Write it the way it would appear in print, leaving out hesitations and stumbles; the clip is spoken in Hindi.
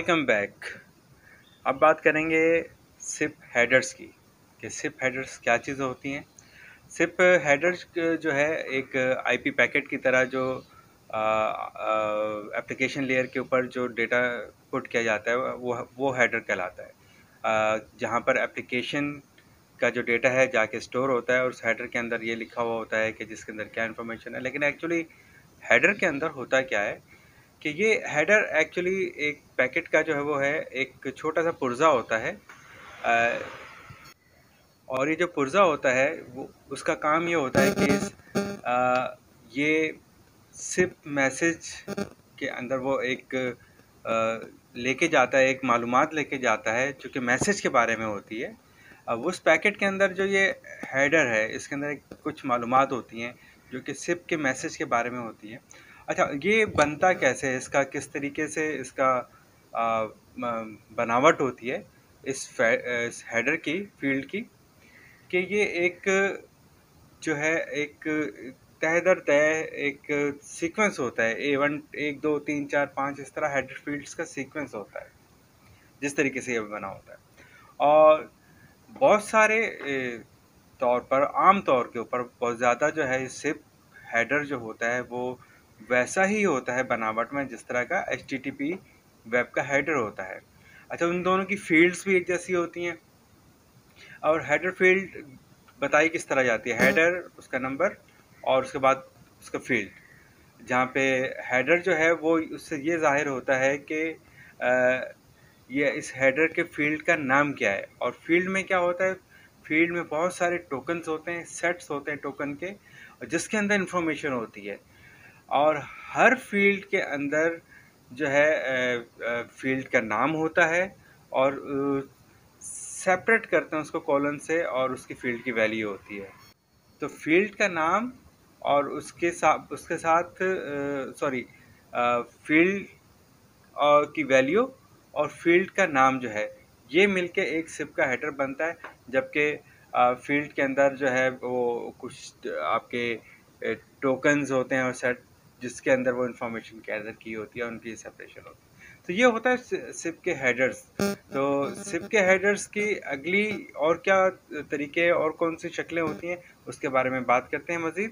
Welcome back. अब बात करेंगे सिप हेडर्स की कि सिप हेडर्स क्या चीज़ें होती हैं। सिप हेडर्स जो है एक आईपी पैकेट की तरह जो एप्लीकेशन लेयर के ऊपर जो डेटा पुट किया जाता है वो हेडर कहलाता है। जहाँ पर एप्लीकेशन का जो डेटा है जाके स्टोर होता है और उस हेडर के अंदर ये लिखा हुआ होता है कि जिसके अंदर क्या इन्फॉर्मेशन है। लेकिन एक्चुअली हेडर के अंदर होता क्या है कि ये हेडर एक्चुअली एक पैकेट का जो है वो है एक छोटा सा पुर्जा होता है। अ, और ये जो पुर्जा होता है वो उसका काम ये होता है कि ये सिप मैसेज के अंदर वो एक लेके जाता है, एक मालूमात लेके जाता है जो कि मैसेज के बारे में होती है। अब उस पैकेट के अंदर जो ये हेडर है इसके अंदर कुछ मालूमात होती हैं जो कि सिप के मैसेज के बारे में होती है। अच्छा, ये बनता कैसे है, इसका किस तरीके से इसका बनावट होती है इस हेडर की फील्ड की, कि ये एक जो है एक तय दर तय एक सीक्वेंस होता है। A1 1 2 3 4 5 इस तरह हेडर फील्ड्स का सीक्वेंस होता है जिस तरीके से ये बना होता है। और बहुत सारे तौर पर आम तौर के ऊपर बहुत ज़्यादा जो है सिप हेडर जो होता है वो वैसा ही होता है बनावट में जिस तरह का HTTP वेब का हेडर होता है। अच्छा, उन दोनों की फील्ड्स भी एक जैसी होती हैं। और हेडर फील्ड बताई किस तरह जाती है, हेडर उसका नंबर और उसके बाद उसका फील्ड। जहाँ पे हेडर जो है वो उससे ये जाहिर होता है कि ये इस हेडर के फील्ड का नाम क्या है। और फील्ड में क्या होता है, फील्ड में बहुत सारे टोकन्स होते हैं, सेट्स होते हैं टोकन के, जिसके अंदर इंफॉर्मेशन होती है। और हर फील्ड के अंदर जो है फील्ड का नाम होता है और सेपरेट करते हैं उसको कॉलन से और उसकी फील्ड की वैल्यू होती है। तो फील्ड का नाम और उसके साथ सॉरी फील्ड की वैल्यू और फील्ड का नाम जो है ये मिलके एक सिप का हेडर बनता है। जबकि फील्ड के अंदर जो है वो कुछ आपके टोकन्स होते हैं और सेट जिसके अंदर वो इन्फॉर्मेशन कैदर की होती है, उनकी सेपरेशन होती है। तो ये होता है सिप के हेडर्स। तो सिप के हेडर्स की अगली और क्या तरीके और कौन सी शक्लें होती हैं उसके बारे में बात करते हैं मज़ीद।